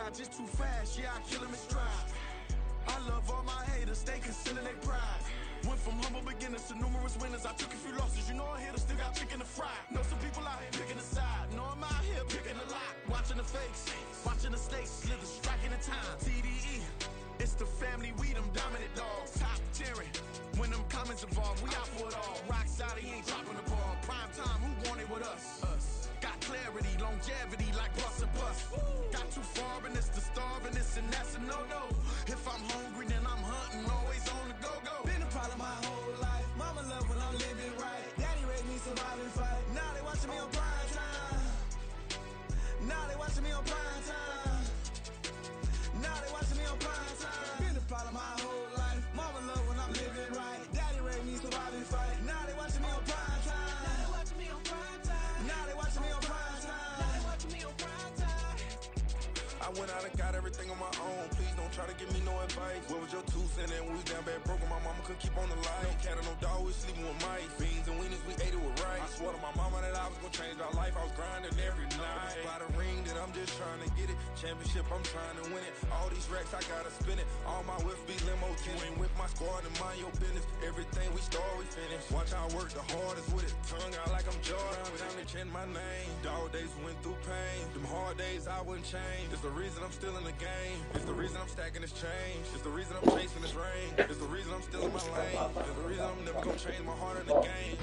ride just too fast, yeah, I kill him in stride. I love all my haters, they concealing their pride. Went from humble beginners to numerous winners. I took a few losses, you know I hit, still got chicken to fry. Know some people out here picking a side, know I'm out here picking a lot. Watching the fakes, watching the snakes slither, striking the time. TDE, it's the family, we them dominant dogs. Top tiering, when them comments involved, we out for it all. Rock side, he ain't dropping the ball. Prime time, who want it with us? Got clarity, longevity, like bus and bus. Got too far and it's the starving, this and that's a no-no. If I'm hungry, then I'm hunting, always on the go-go. Been a problem my whole life. Mama love when I'm living right. Daddy raised me survive and fight. Now they watching me on prime time. Now they watching me on prime time. Now they watching me on prime time. Been a problem my whole life. Mama love when I'm living right. Daddy raised me survive and fight. Now they watching me on prime time. Now they watching me on prime time. Now they watching me on prime time. Now they watching me on prime time. I went out and got everything on my own. Please don't try to give me no advice. What was your 2 cents and we was down bad broke and my mama couldn't keep on the light. No cat and no dog, we sleeping with mice. Beans and weenies, we ate it with rice. I swore to my mama that I was gonna change our life. I was grinding every night. By the ring that I'm just trying to get it. Championship, I'm trying to win it. All these racks, I gotta spin it. All my whips be limo tin. You ain't with my squad and mind your business. Everything we start, we finish. Watch I work the hardest with it. Tongue out like I'm Jordan. Time to change my name. Dog days went through pain. Them hard days I wouldn't change. It's the reason I'm still in the game. It's the reason I'm stacking this change. It's the reason I'm chasing this rain. It's the reason I'm still in my lane. It's the reason I'm never gonna change my heart in the game.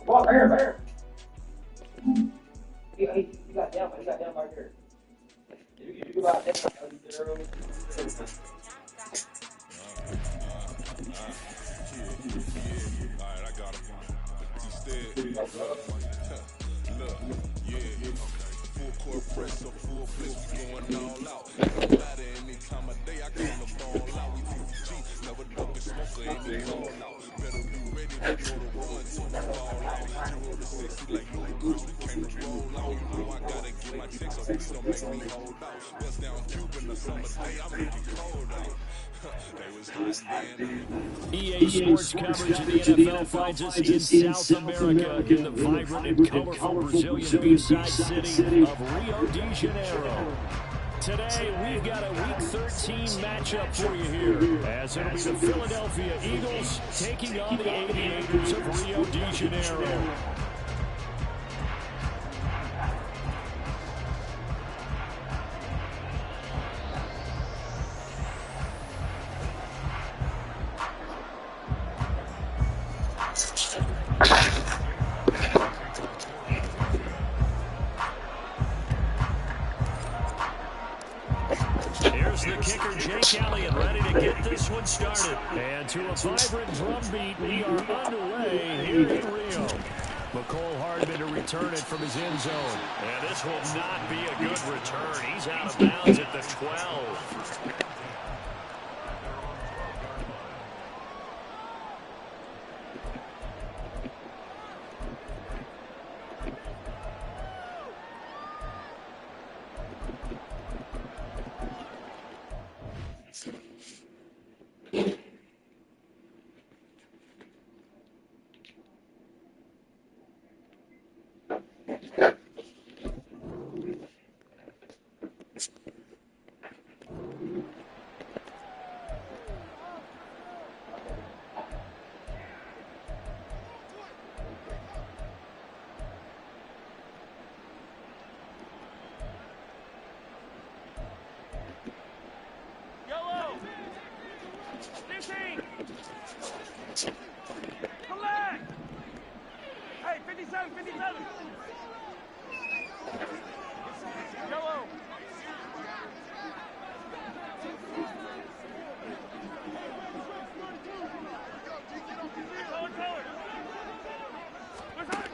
Oh, there. He got down right there. You got down. Alright, I got him. Instead, look, yeah, okay. Full court press or full blitz, we going all out. It don't matter any time of day, I come to ball out. We TG, never ducking smoker, any call out. Better be ready to go to run till we fall out. 0 to 60 like Ludacris, we came to roll out. You know I gotta get my checks, so please don't make me hold out. Bust down Cuban a summer day, I'm looking cold out. They was hot then. EA Sports coverage of the NFL finds us in South America in the vibrant and colorful Brazilian beachside city of Rio de Janeiro. Today, we've got a Week 13 matchup for you here, as it'll be the Philadelphia Eagles taking on the Aviators of Rio de Janeiro. Here's the kicker, Jake Elliott, ready to get this one started. And to a vibrant drum beat, we are underway here in Rio. McCole Hardman to return it from his end zone. And this will not be a good return. He's out of bounds at the 12. Collect! Hey, 57, 57! Yellow!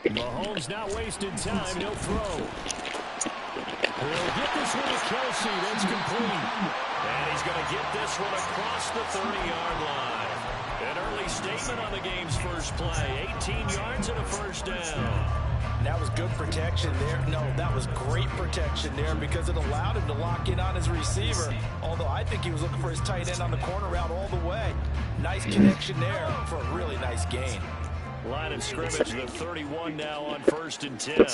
Mahomes not wasting time, no throw. He'll get this one to Kelsey, that's complete. And he's going to get this one across the 30-yard line. An early statement on the game's first play, 18 yards and a first down. And that was good protection there. No, that was great protection there because it allowed him to lock in on his receiver. Although I think he was looking for his tight end on the corner route all the way. Nice connection there for a really nice gain. Line of scrimmage, the 31 now on 1st and 10.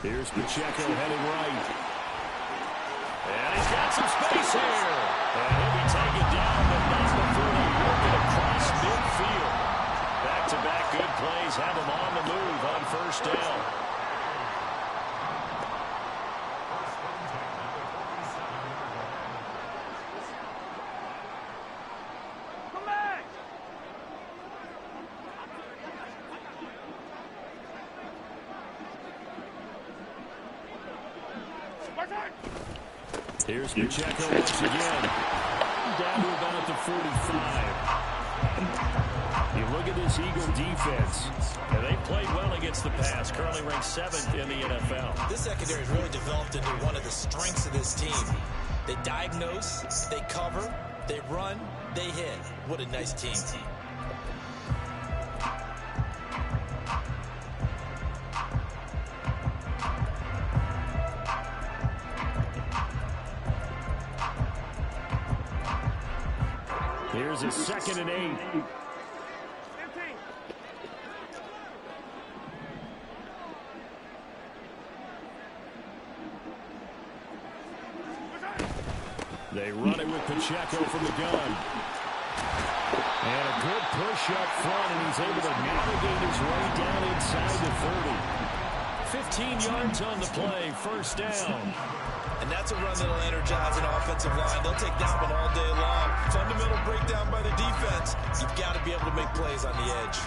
Here's Pacheco heading right. And he's got some space here. And he'll be taken down, but not before they work it across midfield. Back-to-back good plays have him on the move on 1st down. Come back! Here's Pacheco once again. Down to about the 45. You look at this Eagle defense. And they played well against the pass. Currently ranked 7th in the NFL. This secondary has really developed into one of the strengths of this team. They diagnose, they cover, they run, they hit. What a nice team. Here's a 2nd and 8. 15. They run it with Pacheco from the gun. And a good push up front, and he's able to navigate his way down inside the 30. 15 yards on the play, 1st down. And that's a run that'll energize an offensive line. They'll take that one all day long. Fundamental breakdown by the defense. You've got to be able to make plays on the edge.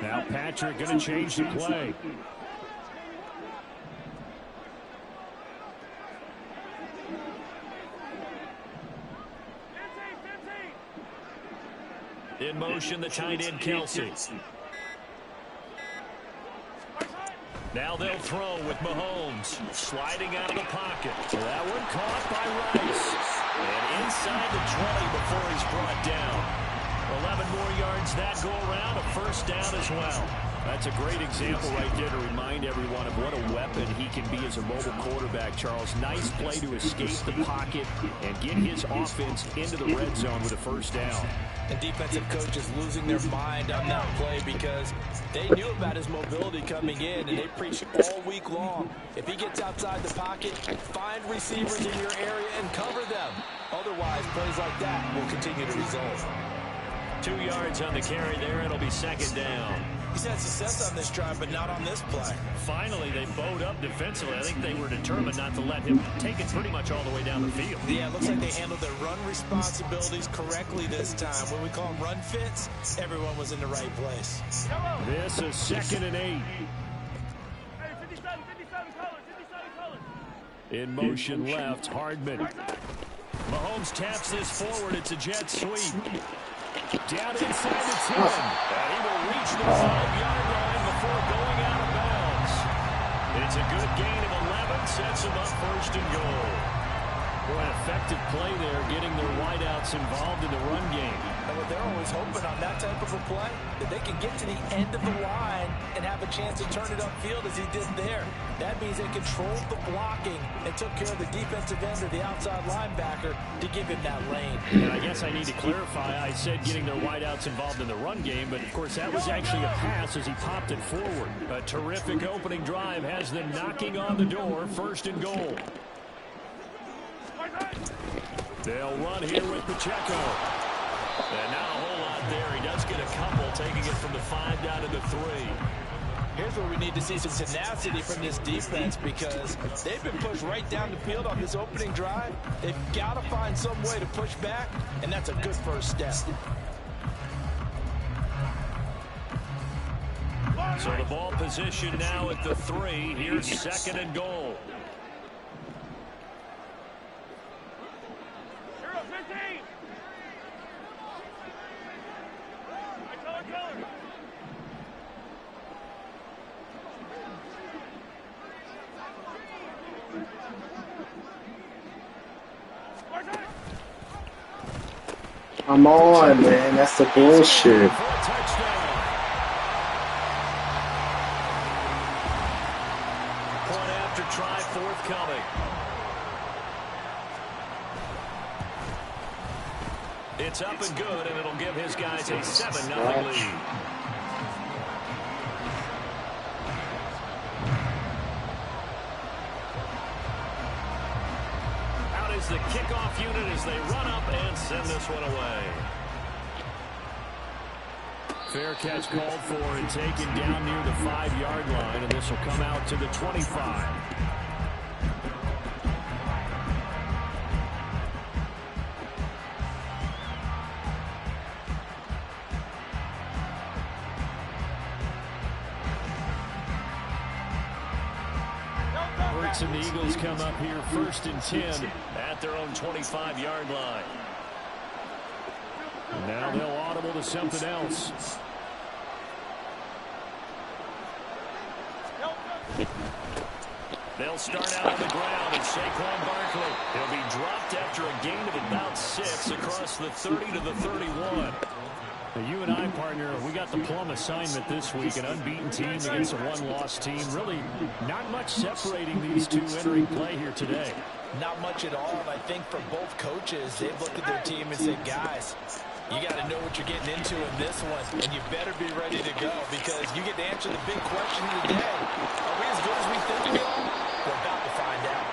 Now Patrick going to change the play. In motion, the tight end, Kelsey. Now they'll throw with Mahomes. Sliding out of the pocket. That one caught by Rice. And inside the 20 before he's brought down. 11 more yards that go around. A 1st down as well. That's a great example right there to remind everyone of what a weapon he can be as a mobile quarterback, Charles. Nice play to escape the pocket and get his offense into the red zone with a 1st down. And defensive coaches losing their mind on that play because they knew about his mobility coming in, and they preached all week long. If he gets outside the pocket, find receivers in your area and cover them. Otherwise, plays like that will continue to result. 2 yards on the carry there. It'll be 2nd down. He's had success on this drive, but not on this play. Finally, they bowed up defensively. I think they were determined not to let him take it pretty much all the way down the field. Yeah, it looks like they handled their run responsibilities correctly this time. When we call them run fits, everyone was in the right place. This is 2nd and 8. Hey, 57 colors. In motion left, Hardman. Mahomes taps this forward. It's a jet sweep. Down inside the 10. And he will reach the 5-yard line before going out of bounds. It's a good gain of 11. Sets him up 1st and goal. Boy, an effective play there, getting their wideouts involved in the run game. And what they're always hoping on that type of a play, that they can get to the end of the line and have a chance to turn it upfield as he did there. That means they controlled the blocking and took care of the defensive end or the outside linebacker to give him that lane. And I guess I need to clarify, I said getting their wideouts involved in the run game, but of course that was actually a pass as he popped it forward. A terrific opening drive has them knocking on the door, 1st and goal. They'll run here with Pacheco. And now a whole lot there. He does get a couple, taking it from the 5 down to the 3. Here's where we need to see some tenacity from this defense because they've been pushed right down the field on this opening drive. They've got to find some way to push back, and that's a good first step. So the ball position now at the 3. Here's 2nd and goal. Hero 15. Color. Come on, man. That's the bullshit. Point after try forthcoming. It's up and good, and it'll give his guys a 7-0 lead. Out is the kickoff unit as they run up and send this one away. Fair catch called for and taken down near the 5-yard line, and this will come out to the 25. Hurts and the Eagles come up here 1st and 10 at their own 25-yard line. And now they'll audible to something else. They'll start out on the ground, and Saquon Barkley, he'll be dropped after a gain of about 6 across the 30 to the 31. Now, you and I, partner, we got the plum assignment this week, an unbeaten team against a one-loss team. Really not much separating these two entering play here today. Not much at all, and I think for both coaches, they've looked at their team and said, guys, you got to know what you're getting into in this one, and you better be ready to go because you get to answer the big question of the day. Are we as good as we think we are? We're about to find out.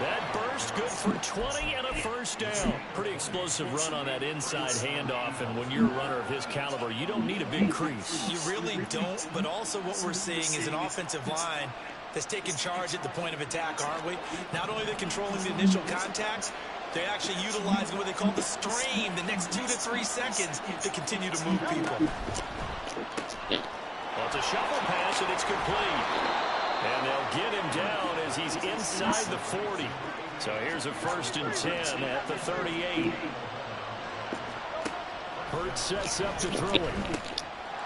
That burst good for 20 and a first down. Pretty explosive run on that inside handoff, and when you're a runner of his caliber, you don't need a big crease. You really don't, but also what we're seeing is an offensive line that's taking charge at the point of attack, aren't we? Not only are they controlling the initial contact, they're actually utilizing what they call the stream, the next 2 to 3 seconds to continue to move people. Well, it's a shuffle pass, and it's complete. And they'll get him down as he's inside the 40. So here's a 1st and 10 at the 38. Hurts sets up to throw it.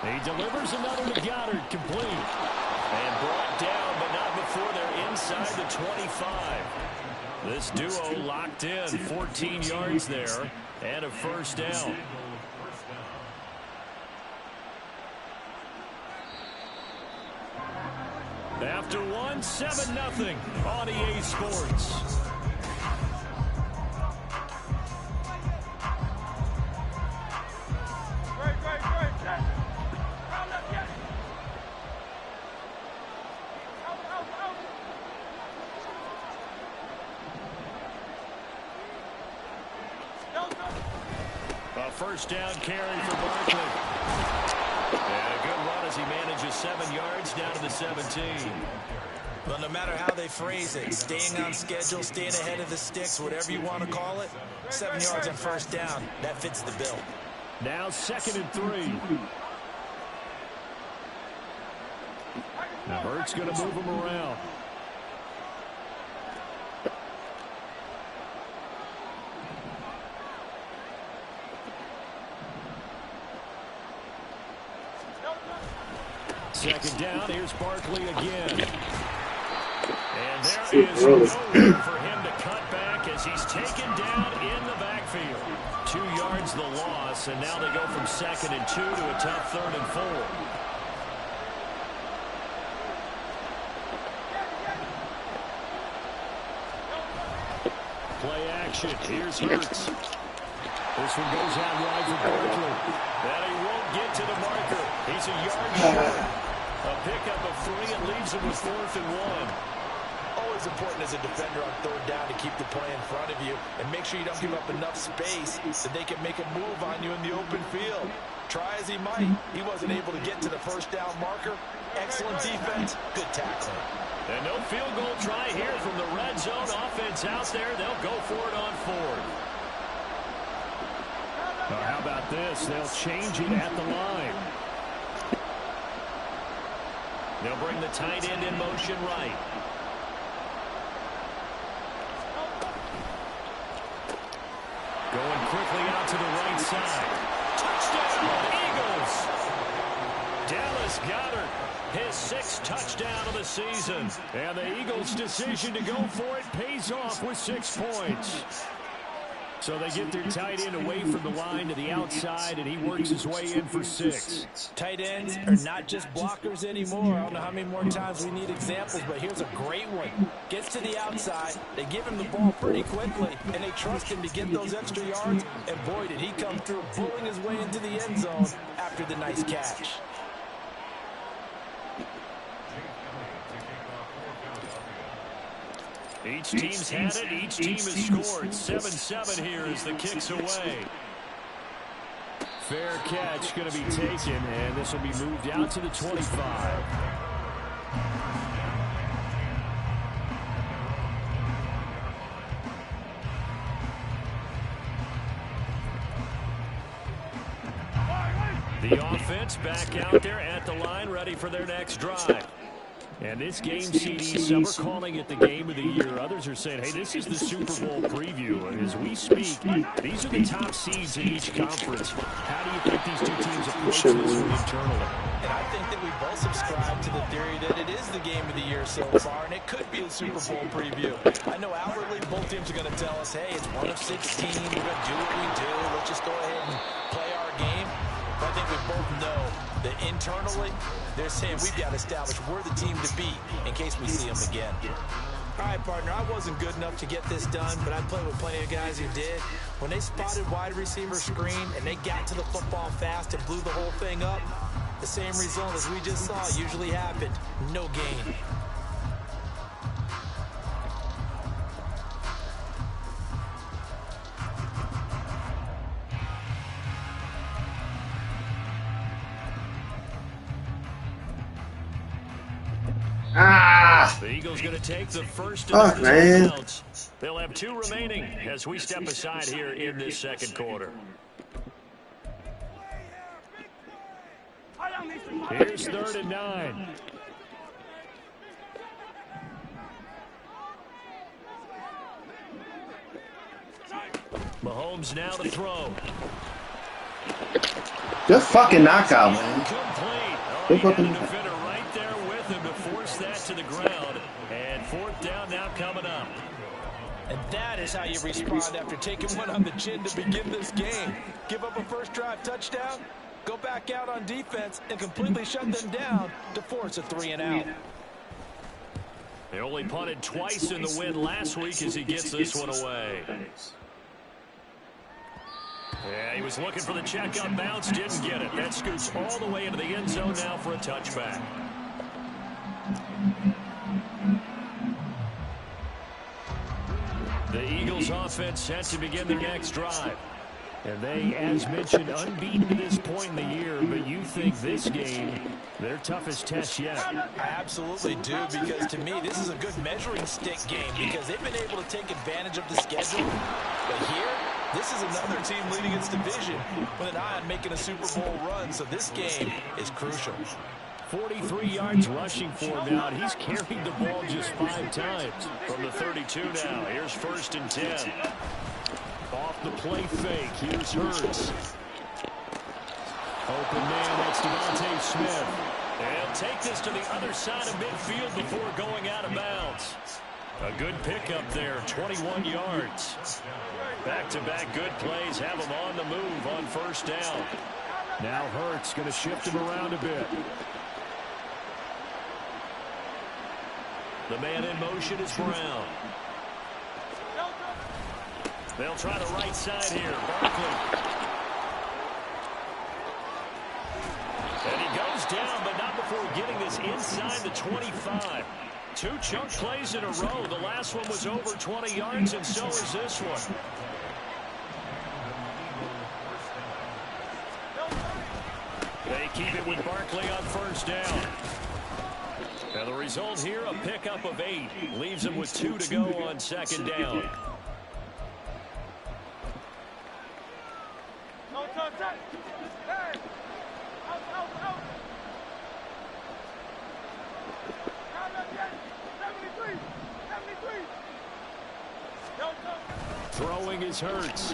He delivers another to Goddard, complete. And brought down, but not before they're inside the 25. This duo locked in, 14 yards there, and a first down. After one, 7-0 on EA Sports. A first down carry for Barkley. And a good run as he manages 7 yards down to the 17. Well, no matter how they phrase it, staying on schedule, staying ahead of the sticks, whatever you want to call it, 7 yards on first down, that fits the bill. Now 2nd and 3. Now Hurts going to move him around. Second down, here's Barkley again. And there is nowhere for him to cut back as he's taken down in the backfield. 2 yards the loss, and now they go from 2nd and 2 to a tough 3rd and 4. Play action, here's Hurts. This one goes out wide for Barkley. And he won't get to the marker. He's a yard short. A pickup of 3 and leaves him with 4th and 1. Always important as a defender on 3rd down to keep the play in front of you and make sure you don't give up enough space so they can make a move on you in the open field. Try as he might, he wasn't able to get to the first down marker. Excellent defense, good tackling. And no field goal try here from the red zone. Offense out there, they'll go for it on 4th. How about this? They'll change it at the line. They'll bring the tight end in motion right. Going quickly out to the right side. Touchdown, Eagles! Dallas Goedert, his 6th touchdown of the season. And the Eagles' decision to go for it pays off with 6 points. So they get their tight end away from the line to the outside, and he works his way in for 6. Tight ends are not just blockers anymore. I don't know how many more times we need examples, but here's a great one. Gets to the outside, they give him the ball pretty quickly, and they trust him to get those extra yards. And boy, did he come through, pulling his way into the end zone after the nice catch. Each team's had it. Each team has scored. 7-7 here as the kick's away. Fair catch going to be taken, and this will be moved out to the 25. The offense back out there at the line, ready for their next drive. And this game, CD, some are calling it the game of the year. Others are saying, hey, this is the Super Bowl preview. And as we speak, these are the top seeds in each conference. How do you think these two teams approach this one internally? And I think that we both subscribe to the theory that it is the game of the year so far, and it could be a Super Bowl preview. I know outwardly both teams are going to tell us, hey, it's 1 of 16. We're going to do what we do. Let's just go ahead and play our game. But I think we both know that internally, they're saying we've got to establish we're the team to beat in case we see them again. All right, partner, I wasn't good enough to get this done, but I played with plenty of guys who did. When they spotted wide receiver screen and they got to the football fast and blew the whole thing up, the same result as we just saw usually happened. No gain. The Eagles going to take the first Oh, man. timeouts. They'll have 2 remaining as we step aside here in this second quarter. Here's 3rd and 9. Mahomes now to throw. Good fucking knockout, man. Complete. Good He had a fucking defender right there with him to force that to the ground. And 4th down now coming up. And that is how you respond after taking one on the chin to begin this game. Give up a first drive touchdown, go back out on defense, and completely shut them down to force a 3-and-out. They only punted twice in the win last week as he gets this one away. Yeah, he was looking for the check on bounce, didn't get it. That scoots all the way into the end zone now for a touchback. The Eagles offense set to begin their next drive. And they, as mentioned, unbeaten to this point in the year, but you think this game, their toughest test yet? I absolutely do, because to me, this is a good measuring stick game because they've been able to take advantage of the schedule. But here, this is another team leading its division with an eye on making a Super Bowl run, so this game is crucial. 43 yards rushing for him now, and he's carried the ball just 5 times. From the 32 now, here's 1st and 10. Off the play fake, here's Hurts. Open man, that's Devontae Smith. They'll take this to the other side of midfield before going out of bounds. A good pickup there, 21 yards. Back-to-back good plays have him on the move on 1st down. Now Hurts going to shift him around a bit. The man in motion is Brown. They'll try the right side here. Barkley. And he goes down, but not before getting this inside the 25. 2 chunk plays in a row. The last one was over 20 yards, and so is this one. They keep it with Barkley on 1st down. Now the result here, a pickup of 8. Leaves them with 2 to go on 2nd down. Throwing is Hurts.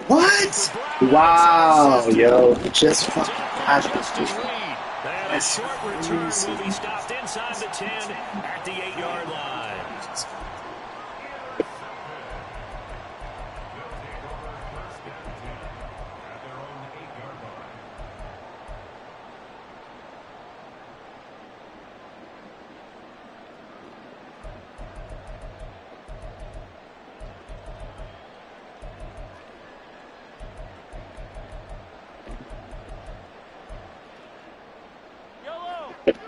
What? Wow, yo. Just fucking Justin Reed. And a short return will be stopped inside the 10 at the 8-yard line.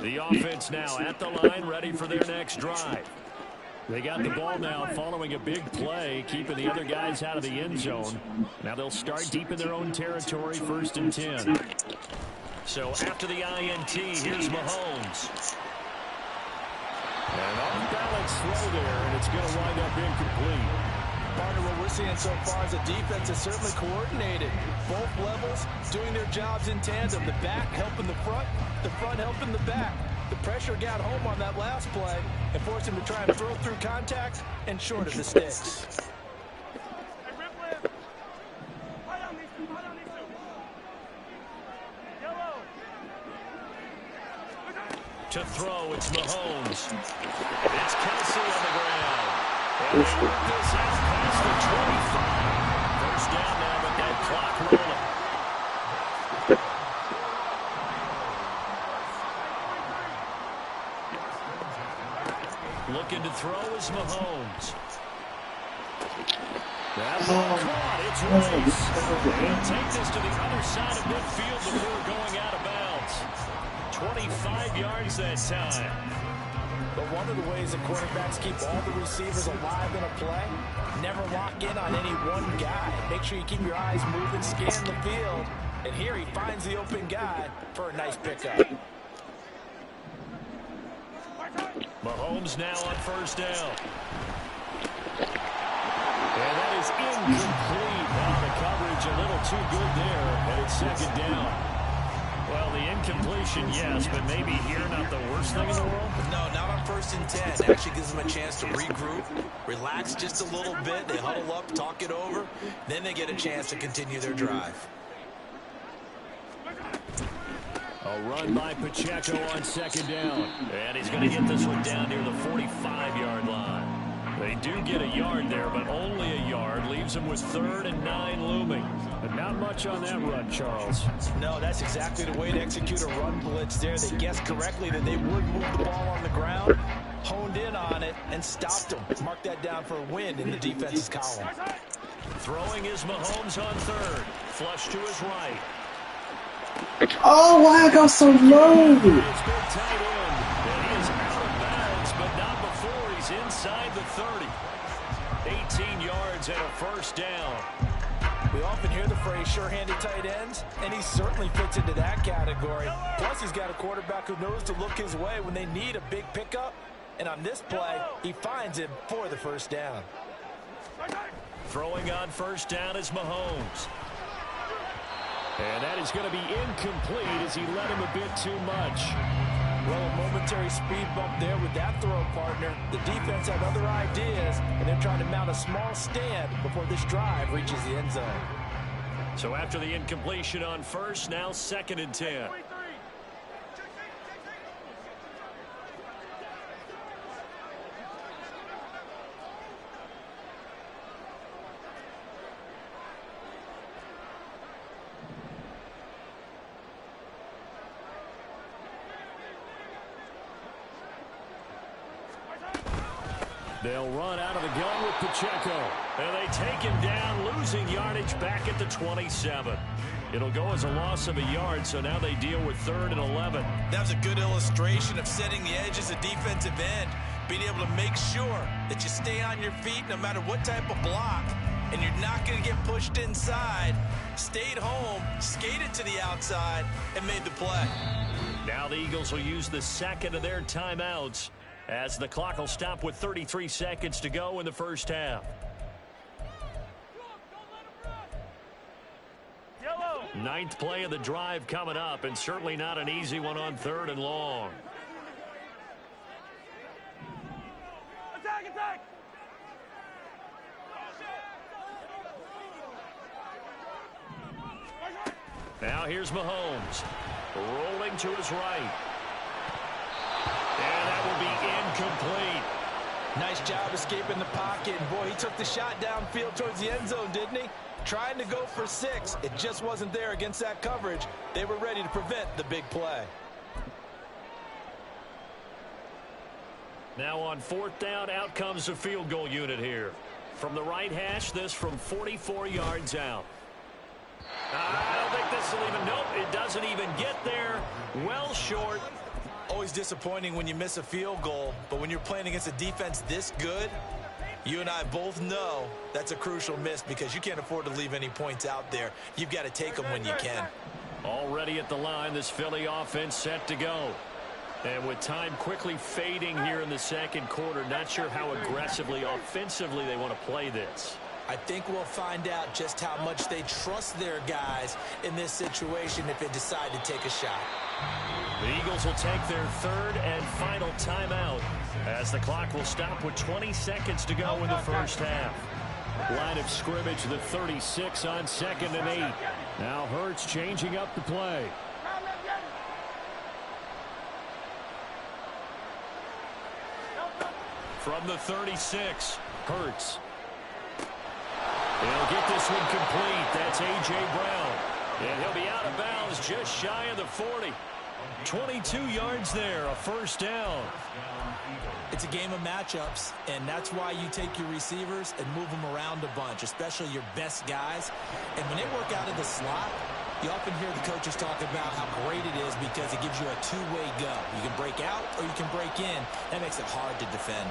The offense now at the line, ready for their next drive. They got the ball now following a big play, keeping the other guys out of the end zone. Now they'll start deep in their own territory, 1st and 10. So after the INT, here's Mahomes. And off-balance throw there, and it's going to wind up incomplete. Partner, what we're seeing so far is the defense is certainly coordinated. Both levels doing their jobs in tandem. The back helping the front helping the back. The pressure got home on that last play and forced him to try and throw through contact and short of the sticks. To throw, it's Mahomes. It's Kelsey on the ground. And they work this out past the 25. First down now with that clock rolling. Looking to throw is Mahomes. That ball caught. It's Rice. He'll take this to the other side of midfield before going out of bounds. 25 yards that time. But one of the ways that quarterbacks keep all the receivers alive in a play, never lock in on any one guy. Make sure you keep your eyes moving, scan the field. And here he finds the open guy for a nice pickup. Mahomes now on first down. And that is incomplete. Now the coverage a little too good there, and it's 2nd down. Well, the incompletion, yes, but maybe here not the worst thing in the world? No, not on 1st and 10. It actually gives them a chance to regroup, relax just a little bit. They huddle up, talk it over. Then they get a chance to continue their drive. A run by Pacheco on 2nd down. And he's going to get this one down near the 45-yard line. They do get a yard there, but only a yard. Leaves them with 3rd and 9 looming. But not much on that run, Charles. No, that's exactly the way to execute a run blitz there. They guessed correctly that they would move the ball on the ground, honed in on it, and stopped them. Mark that down for a win in the defense's column. Throwing is Mahomes on 3rd. Flush to his right. Oh, why I got so low? It's been tight end. And he is out of bounds, but not before he's inside the 30. 18 yards and a first down. We often hear the phrase sure-handed tight ends, and he certainly fits into that category. Plus, he's got a quarterback who knows to look his way when they need a big pickup. And on this play, he finds him for the first down. Throwing on first down is Mahomes. And that is going to be incomplete as he led him a bit too much. Well, a momentary speed bump there with that throw, partner. The defense had other ideas, and they're trying to mount a small stand before this drive reaches the end zone. So after the incompletion on first, now 2nd and 10. They'll run out of the gun with Pacheco. And they take him down, losing yardage back at the 27. It'll go as a loss of a yard, so now they deal with 3rd and 11. That was a good illustration of setting the edge as a defensive end. Being able to make sure that you stay on your feet no matter what type of block. And you're not going to get pushed inside. Stayed home, skated to the outside, and made the play. Now the Eagles will use the 2nd of their timeouts, as the clock will stop with 33 seconds to go in the first half. Ninth play of the drive coming up, and certainly not an easy one on 3rd and long. Attack, attack! Now here's Mahomes. Rolling to his right. And that will be incomplete. Nice job escaping the pocket. And boy, he took the shot downfield towards the end zone, didn't he? Trying to go for 6. It just wasn't there against that coverage. They were ready to prevent the big play. Now on 4th down, out comes the field goal unit here. From the right hash, this from 44 yards out. I don't think this will even, nope, it doesn't even get there. Well short. Always disappointing when you miss a field goal, but when you're playing against a defense this good, you and I both know that's a crucial miss because you can't afford to leave any points out there. You've got to take them when you can. Already at the line, this Philly offense set to go. And with time quickly fading here in the second quarter, not sure how aggressively, offensively they want to play this. I think we'll find out just how much they trust their guys in this situation if they decide to take a shot. The Eagles will take their 3rd and final timeout as the clock will stop with 20 seconds to go in the first half. Line of scrimmage, the 36 on 2nd and 8. Now Hurts changing up the play. From the 36, Hurts. He'll get this one complete. That's A.J. Brown. And he'll be out of bounds just shy of the 40. 22 yards there, a first down. It's a game of matchups, and that's why you take your receivers and move them around a bunch, especially your best guys. And when they work out of the slot, you often hear the coaches talk about how great it is because it gives you a two-way go. You can break out or you can break in. That makes it hard to defend.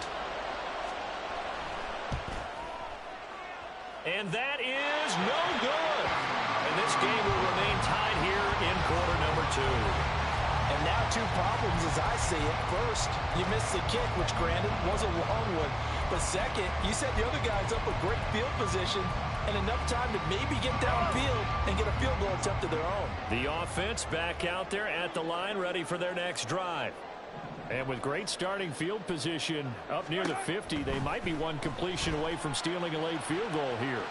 And that is no good. And this game will remain tied here in quarter number 2. And now 2 problems as I see it. First, you missed the kick, which granted was a long one. But second, you set the other guys up with great field position and enough time to maybe get downfield and get a field goal attempt of their own. The offense back out there at the line, ready for their next drive. And with great starting field position up near the 50, they might be one completion away from stealing a late field goal here.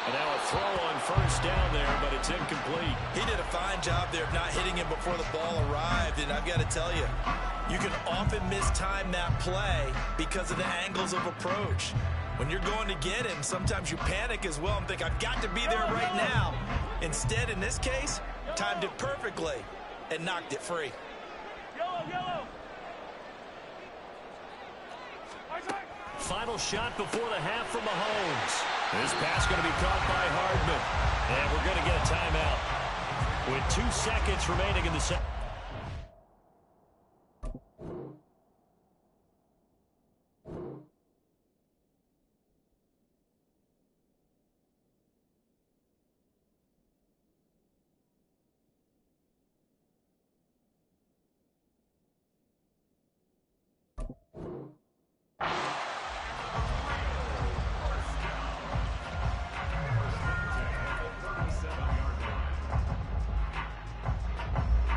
And now a throw on first down there, but it's incomplete. He did a fine job there of not hitting him before the ball arrived, and I've got to tell you, you can often mistime that play because of the angles of approach. When you're going to get him, sometimes you panic as well and think, I've got to be there right now. Instead, in this case, timed it perfectly and knocked it free. Yellow. Final shot before the half from Mahomes. This pass going to be caught by Hardman. And we're going to get a timeout with 2 seconds remaining in the second.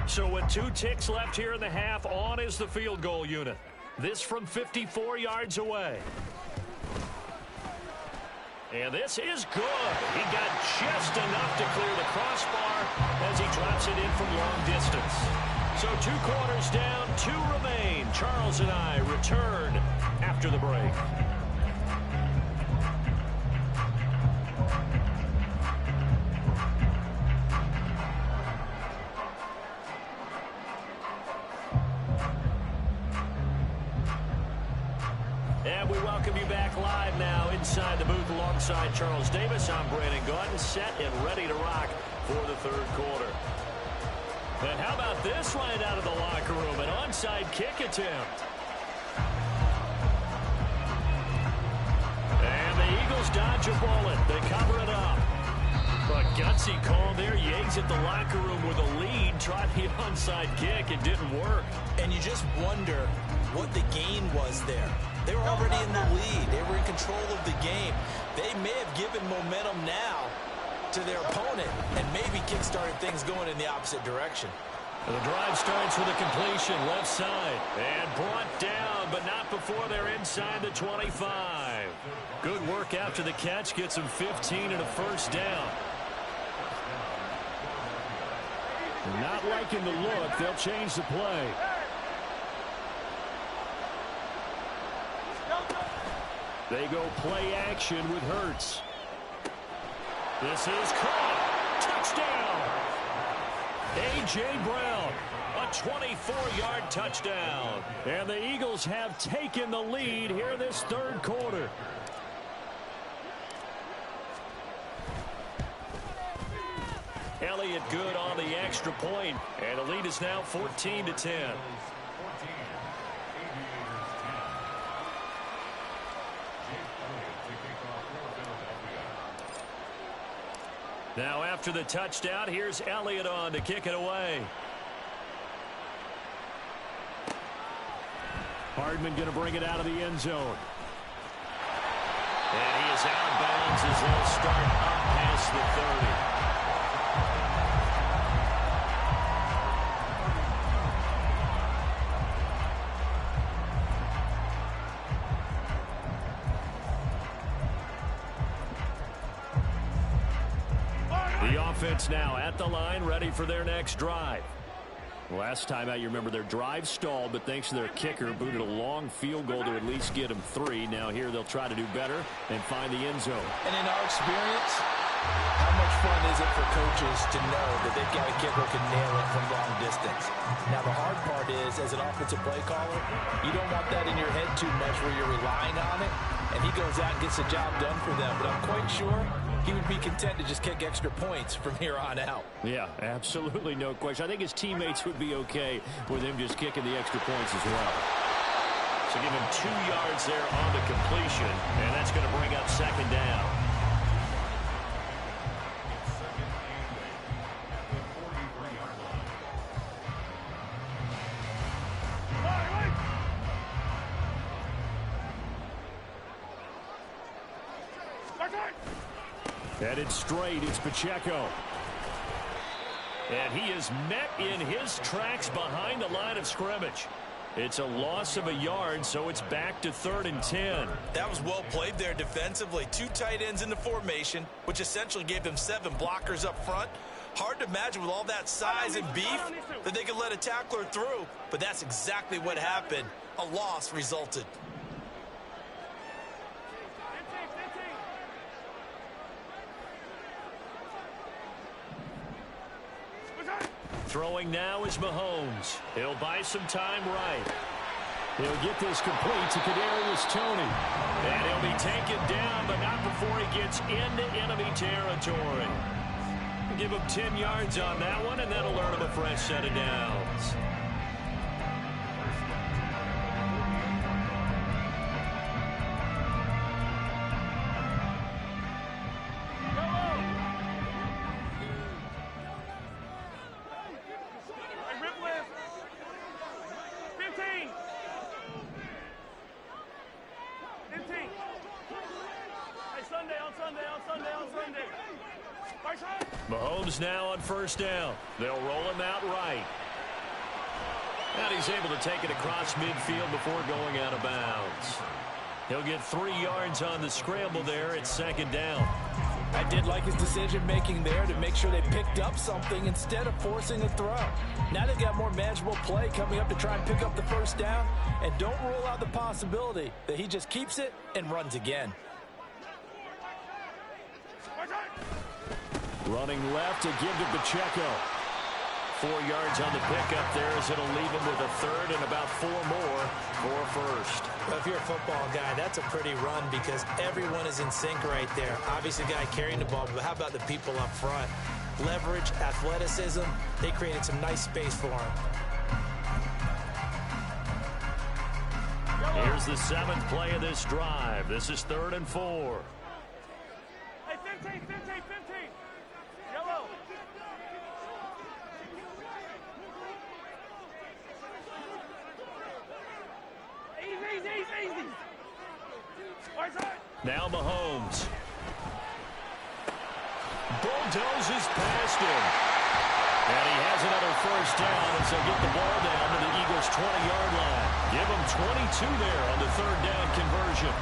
So with 2 ticks left here in the half, on is the field goal unit. This from 54 yards away. And this is good. He got just enough to clear the crossbar as he drops it in from long distance. So 2 quarters down, 2 remain. Charles and I return after the break. And we welcome you back live now inside the booth alongside Charles Davis. I'm Brandon Gaudin, set and ready to rock for the 3rd quarter. And how about this right out of the locker room? An onside kick attempt. And the Eagles dodge a bullet. They cover it up. A gutsy call there. Yates at the locker room with a lead. Tried the onside kick. It didn't work. And you just wonder what the gain was there. They were already in the lead. They were in control of the game. They may have given momentum now to their opponent and maybe kick-started things going in the opposite direction. The drive starts with a completion left side and brought down, but not before they're inside the 25. Good work after the catch, gets them 15 and a first down. Not liking the look. They'll change the play. They go play action with Hurts. This is caught. Touchdown. A.J. Brown. A 24-yard touchdown. And the Eagles have taken the lead here this third quarter. Elliott good on the extra point, and the lead is now 14-10. Now after the touchdown, here's Elliott on to kick it away. Hardman going to bring it out of the end zone. And he is out of bounds as they'll start up past the 30. The offense now at the line, ready for their next drive. Last time out, you remember their drive stalled, but thanks to their kicker, booted a long field goal to at least get them 3. Now here they'll try to do better and find the end zone. And in our experience, how much fun is it for coaches to know that they've got a kicker who can nail it from long distance? Now the hard part is, as an offensive play caller, you don't want that in your head too much where you're relying on it, and he goes out and gets the job done for them. But I'm quite sure he would be content to just kick extra points from here on out. Yeah, absolutely no question. I think his teammates would be okay with him just kicking the extra points as well. So give him 2 yards there on the completion, and that's going to bring up second down. Headed straight, it's Pacheco. And he is met in his tracks behind the line of scrimmage. It's a loss of a yard, so it's back to 3rd and 10. That was well played there defensively. 2 tight ends in the formation, which essentially gave them 7 blockers up front. Hard to imagine with all that size and beef that they could let a tackler through, but that's exactly what happened. A loss resulted. Throwing now is Mahomes. He'll buy some time right. He'll get this complete to Kadarius Toney. And he'll be taken down, but not before he gets into enemy territory. Give him 10 yards on that one, and that'll earn him a fresh set of downs. Mahomes now on first down. They'll roll him out right. And he's able to take it across midfield before going out of bounds. He'll get 3 yards on the scramble there at second down. I did like his decision-making there to make sure they picked up something instead of forcing a throw. Now they've got more manageable play coming up to try and pick up the first down. And don't rule out the possibility that he just keeps it and runs again. Running left to give to Pacheco. 4 yards on the pickup there as it'll leave him with a third and about 4 more for a first. Well, if you're a football guy, that's a pretty run because everyone is in sync right there. Obviously, the guy carrying the ball, but how about the people up front? Leverage, athleticism, they created some nice space for him. Here's the 7th play of this drive. This is 3rd and 4. Hey, 15. Yellow. Easy. Now Mahomes. Bulldozes past him. And he has another first down as they'll get the ball down to the Eagles' 20-yard line. Give them 22 there on the 3rd down conversion.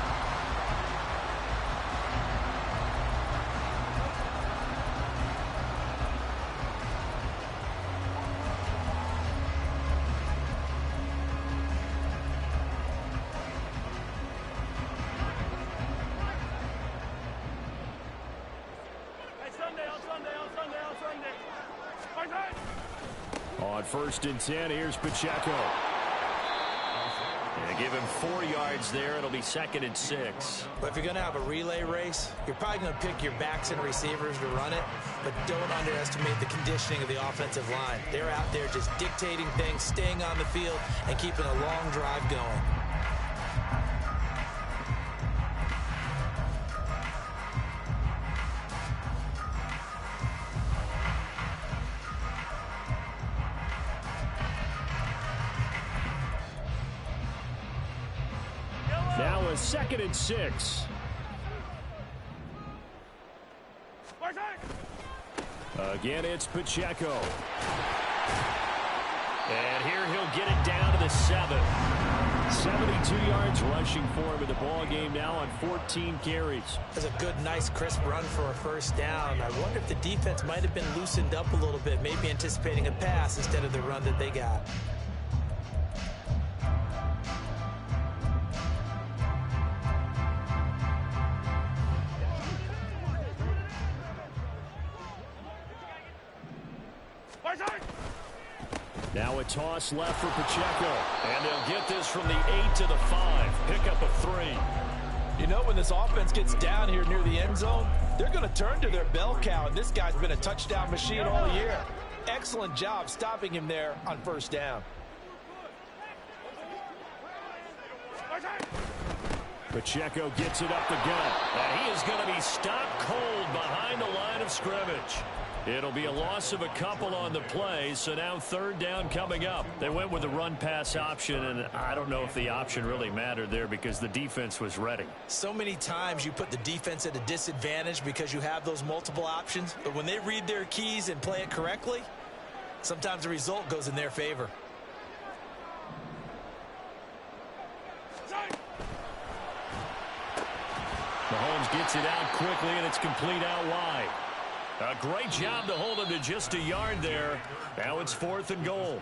On 1st and 10, here's Pacheco. And give him 4 yards there. It'll be 2nd and 6. But if you're going to have a relay race, you're probably going to pick your backs and receivers to run it, but don't underestimate the conditioning of the offensive line. They're out there just dictating things, staying on the field, and keeping a long drive going. Now a 2nd and 6. Again, it's Pacheco. And here he'll get it down to the 7. 72 yards rushing for him in the ball game now on 14 carries. That's a good, nice, crisp run for a first down. I wonder if the defense might have been loosened up a little bit, maybe anticipating a pass instead of the run that they got. Now a toss left for Pacheco. And they'll get this from the 8 to the 5. Pick up a 3. You know, when this offense gets down here near the end zone, they're going to turn to their bell cow, and this guy's been a touchdown machine all year. Excellent job stopping him there on 1st down. Pacheco gets it up the gut. And he is going to be stopped cold behind the line of scrimmage. It'll be a loss of a couple on the play, so now 3rd down coming up. They went with the run-pass option, and I don't know if the option really mattered there because the defense was ready. So many times you put the defense at a disadvantage because you have those multiple options, but when they read their keys and play it correctly, sometimes the result goes in their favor. Mahomes gets it out quickly, and it's complete out wide. A great job to hold him to just a yard there. Now it's 4th and goal.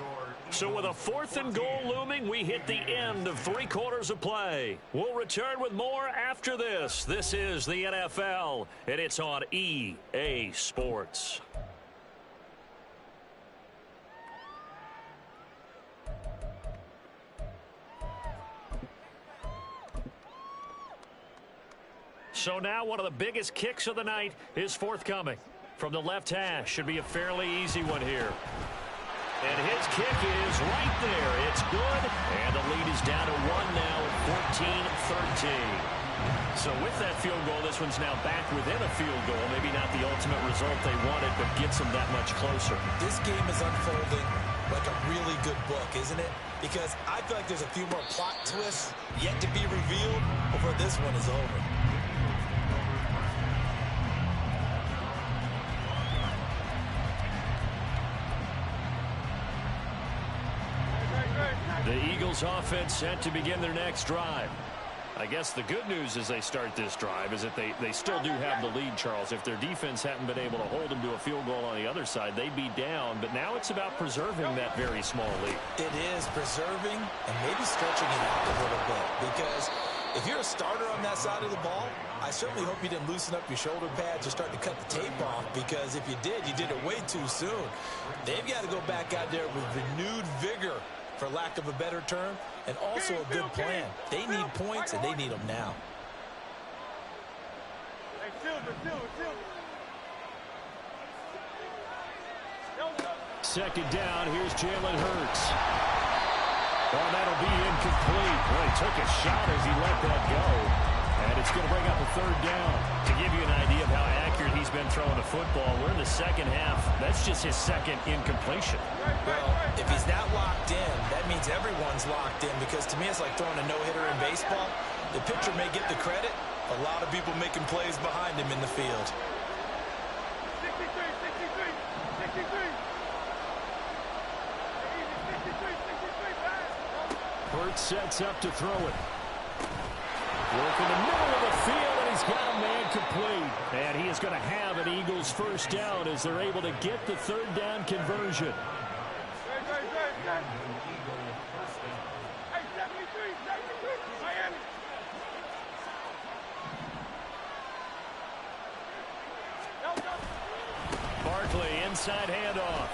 So with a 4th and goal looming, we hit the end of 3 quarters of play. We'll return with more after this. This is the NFL, and it's on EA Sports. So now one of the biggest kicks of the night is forthcoming. From the left hash, should be a fairly easy one here. And his kick is right there. It's good. And the lead is down to 1 now at 14-13. So with that field goal, this one's now back within a field goal. Maybe not the ultimate result they wanted, but gets them that much closer. This game is unfolding like a really good book, isn't it? Because I feel like there's a few more plot twists yet to be revealed before this one is over. The Eagles offense set to begin their next drive. I guess the good news as they start this drive is that they still do have the lead, Charles. If their defense hadn't been able to hold them to a field goal on the other side, they'd be down. But now it's about preserving that very small lead. It is preserving and maybe stretching it out a little bit. Because if you're a starter on that side of the ball, I certainly hope you didn't loosen up your shoulder pads or start to cut the tape off. Because if you did it way too soon. They've got to go back out there with renewed vigor, for lack of a better term, and also a good plan. They need points, and they need them now. Second down, here's Jalen Hurts. Oh, that'll be incomplete. Well, he took a shot as he let that go. And it's going to bring up a 3rd down. To give you an idea of how accurate he's been throwing the football, we're in the second half. That's just his 2nd incompletion. Well, if he's not locked in, that means everyone's locked in, because to me it's like throwing a no-hitter in baseball. The pitcher may get the credit, a lot of people making plays behind him in the field. 63, 63, 63. Hurts sets up to throw it. Work in the middle of the field, and he's got a man complete. And he is going to have an Eagles 1st down as they're able to get the 3rd down conversion. Hey, 73, Miami. Barkley inside handoff.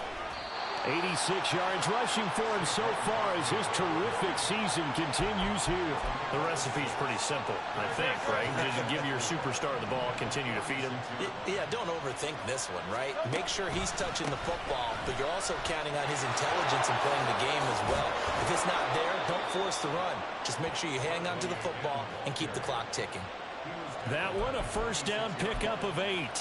86 yards rushing for him so far as his terrific season continues here. The recipe's pretty simple, I think, right? Just give your superstar the ball, continue to feed him. Yeah, don't overthink this one, right? Make sure he's touching the football, but you're also counting on his intelligence in playing the game as well. If it's not there, don't force the run. Just make sure you hang on to the football and keep the clock ticking. That one, a first down pickup of 8.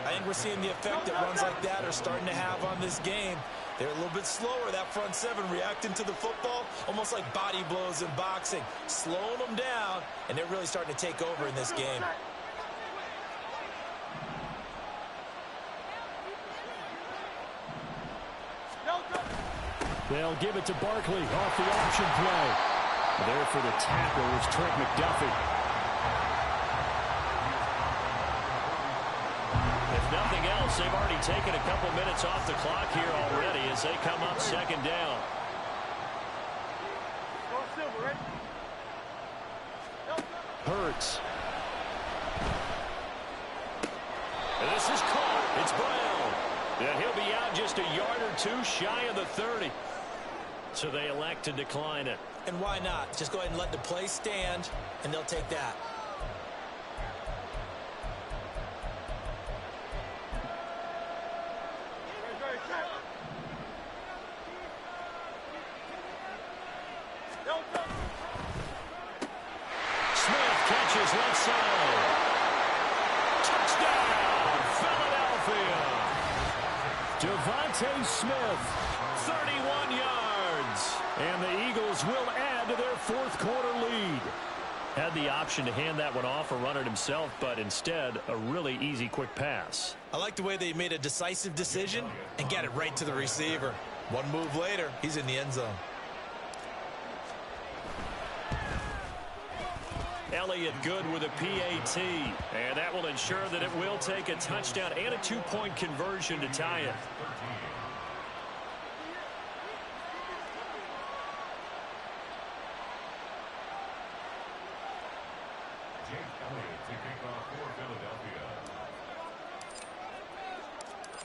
I think we're seeing the effect that runs like that are starting to have on this game. They're a little bit slower, that front seven, reacting to the football, almost like body blows in boxing, slowing them down, and they're really starting to take over in this game. They'll give it to Barkley off the option play. There for the tackle was Trent McDuffie. If nothing else, they've already taken a couple minutes off the clock here already as they come up second down. Hurts. This is caught. It's Brown. And he'll be out just a yard or two shy of the 30. So they elect to decline it. And why not? Just go ahead and let the play stand, and they'll take that. Smith catches left side. Touchdown, Philadelphia. Devontae Smith, 31 yards. And the Eagles will add to their fourth quarter lead. Had the option to hand that one off or run it himself, but instead, a really easy, quick pass. I like the way they made a decisive decision and got it right to the receiver. One move later, he's in the end zone. Elliott good with a PAT, and that will ensure that it will take a touchdown and a two-point conversion to tie it.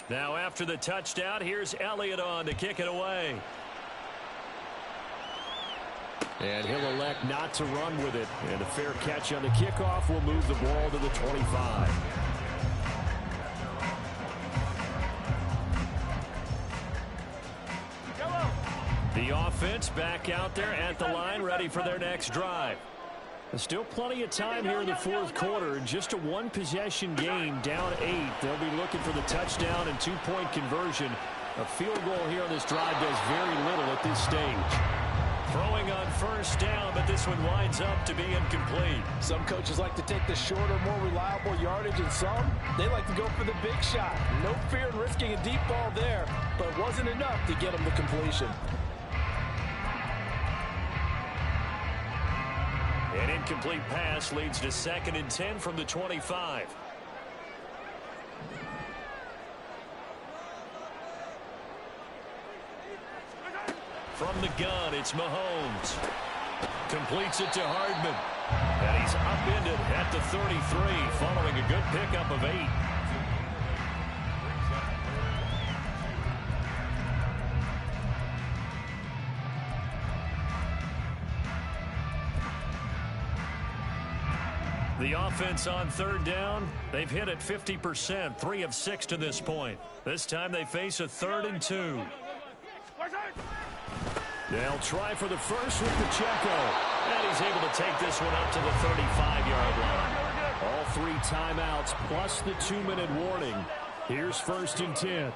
Now after the touchdown, here's Elliott on to kick it away. And he'll elect not to run with it. And a fair catch on the kickoff will move the ball to the 25. The offense back out there at the line, ready for their next drive. There's still plenty of time here in the fourth quarter. Just a one-possession game, down 8. They'll be looking for the touchdown and two-point conversion. A field goal here on this drive does very little at this stage. Throwing on first down, but this one winds up to be incomplete. Some coaches like to take the shorter, more reliable yardage, and some, they like to go for the big shot. No fear in risking a deep ball there, but it wasn't enough to get them the completion. An incomplete pass leads to 2nd and 10 from the 25. From the gun, it's Mahomes. Completes it to Hardman. And he's upended at the 33, following a good pickup of 8. The offense on third down, they've hit it 50%, 3 of 6 to this point. This time they face a 3rd and 2. They'll try for the first with Pacheco. And he's able to take this one up to the 35-yard line. All 3 timeouts plus the 2-minute warning. Here's 1st and 10.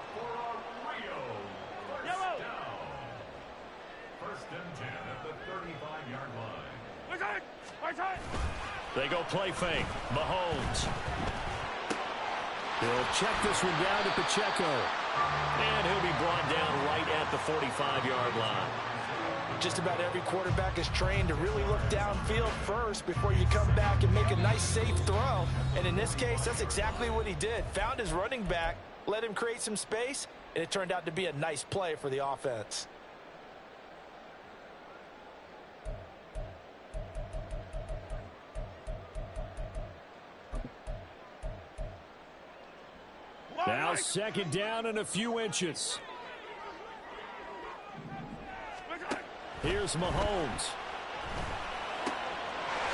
First and 10 at the 35-yard line. They go play fake. Mahomes. He'll check this one down to Pacheco. And he'll be brought down right at the 45-yard line. Just about every quarterback is trained to really look downfield first before you come back and make a nice, safe throw. And in this case, that's exactly what he did. Found his running back, let him create some space, and it turned out to be a nice play for the offense. Now 2nd down and a few inches. Here's Mahomes.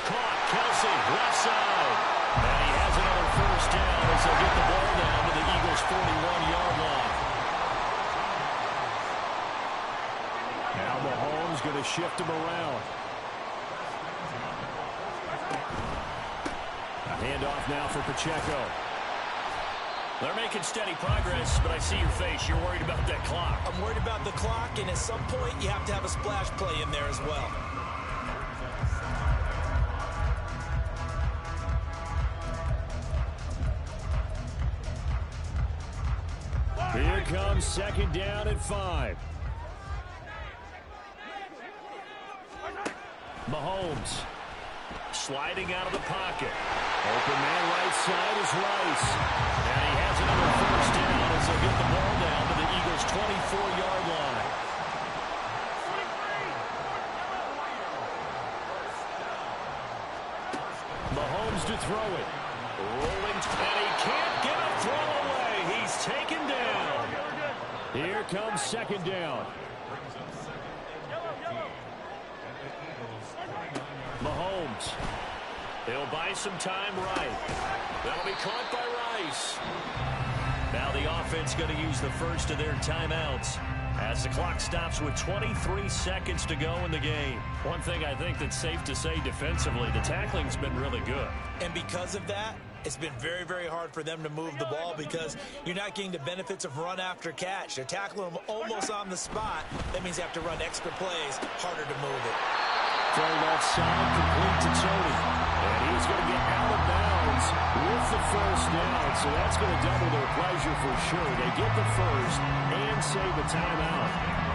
Caught, Kelsey, left side. And he has another first down as they get the ball down to the Eagles' 41-yard line. Now Mahomes going to shift him around. A handoff now for Pacheco. They're making steady progress, but I see your face. You're worried about that clock. I'm worried about the clock, and at some point, you have to have a splash play in there as well. Here comes second down and 5. Mahomes sliding out of the pocket. Open man right side is Rice. And he has another first down as they get the ball down to the Eagles' 24-yard line. Mahomes to throw it. Rolling, and he can't get a throw away. He's taken down. Here comes second down. Mahomes. He'll buy some time right. That'll be caught by Rice. Now the offense going to use the first of their timeouts as the clock stops with 23 seconds to go in the game. One thing I think that's safe to say defensively, the tackling's been really good. And because of that, it's been very, very hard for them to move the ball because you're not getting the benefits of run after catch. They're tackling them almost on the spot. That means they have to run extra plays, harder to move it. Throw left side, complete to Tony. And he's going to get out of bounds with the first down. So that's going to double their pleasure for sure. They get the first and save a timeout.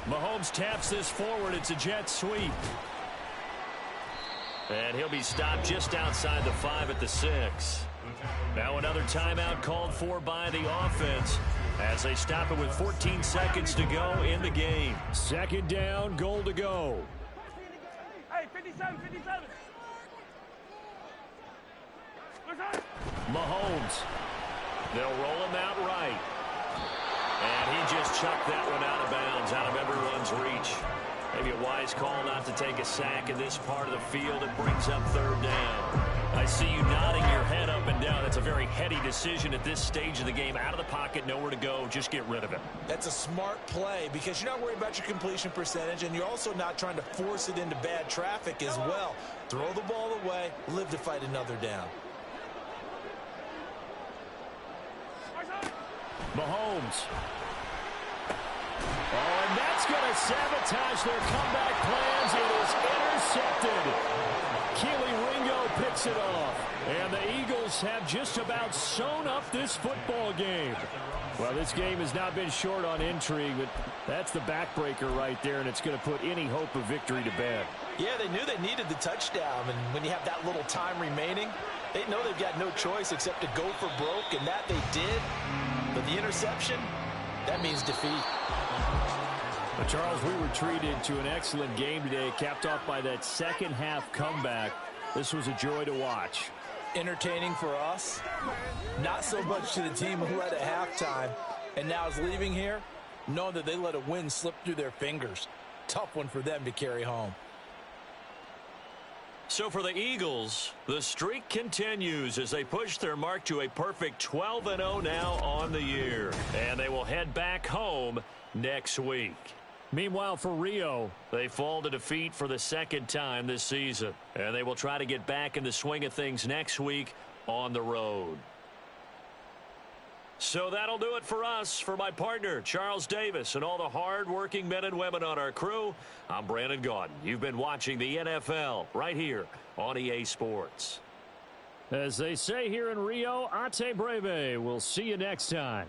Mahomes taps this forward. It's a jet sweep. And he'll be stopped just outside the 5 at the 6. Now another timeout called for by the offense as they stop it with 14 seconds to go in the game. Second down, goal to go. Hey, 57, 57. Mahomes. They'll roll him out right. And he just chucked that one out of bounds, out of everyone's reach. Maybe a wise call not to take a sack in this part of the field. It brings up third down. I see you nodding your head up and down. That's a very heady decision at this stage of the game. Out of the pocket, nowhere to go. Just get rid of it. That's a smart play because you're not worried about your completion percentage, and you're also not trying to force it into bad traffic as well. Throw the ball away, live to fight another down. Mahomes. Oh, and that's going to sabotage their comeback plans. It is intercepted. Keely Ringo picks it off. And the Eagles have just about sewn up this football game. Well, this game has not been short on intrigue, but that's the backbreaker right there, and it's going to put any hope of victory to bed. Yeah, they knew they needed the touchdown, and when you have that little time remaining, they know they've got no choice except to go for broke, and that they did. But the interception, that means defeat. But Charles, we were treated to an excellent game today, capped off by that second half comeback. This was a joy to watch. Entertaining for us, not so much to the team who led at halftime and now is leaving here, knowing that they let a win slip through their fingers. Tough one for them to carry home. So for the Eagles, the streak continues as they push their mark to a perfect 12-0 now on the year. And they will head back home next week. Meanwhile, for Rio, they fall to defeat for the second time this season. And they will try to get back in the swing of things next week on the road. So that'll do it for us. For my partner, Charles Davis, and all the hard-working men and women on our crew, I'm Brandon Gaudin. You've been watching the NFL right here on EA Sports. As they say here in Rio, Ate Breve. We'll see you next time.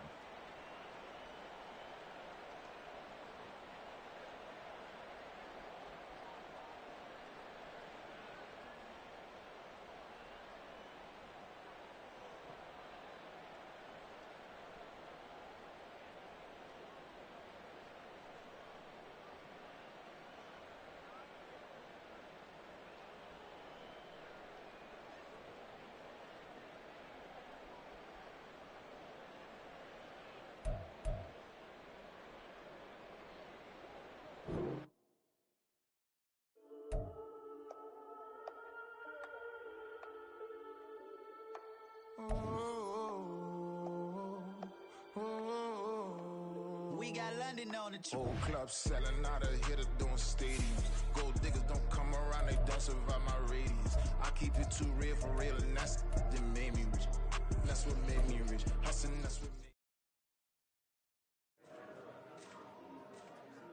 we got London on the trip. Whole club selling out, a hitter doing stadiums. Gold diggers don't come around, they don't survive my radius. I keep it too real for real, and that's what made me rich. That's what made me rich. Hustling, that's what made me